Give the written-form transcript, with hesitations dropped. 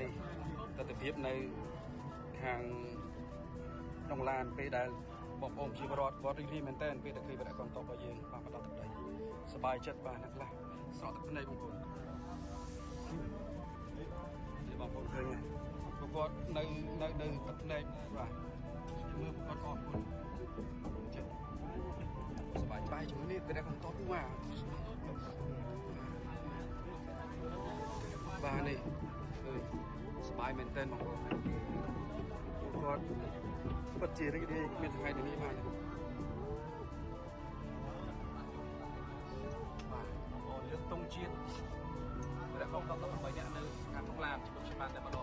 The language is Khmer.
នេះទស្សនវិជ្ជានៅខាងក្នុងឡានពេលដែលបងប្អូនជីវរដ្ឋគាត់រីករាយមែនតើពេលដែលឃើញបរិយាកាសតបរបស់យើងបានបន្តទឹកដីសប្បាយចិត្តបាទអ្នកខ្លះស្រក់ទឹកភ្នែកបងប្អូននេះបងប្អូនឃើញគាត់នៅទឹកភ្នែកបាទមើលគាត់អរគុណចិត្តសប្បាយជាមួយនេះពេលដែលគាត់តបមកបាទនេះឃើញសប្បាយមែនតើបងប្អូនគាត់ពិតជារីករាយមានថ្ងៃនេះបាទបងប្អូនលើកតុងជាតិតែបងប្អូន18នាក់នៅខាងក្នុងឡានជាមួយខ្ញុំបានតែម្ដង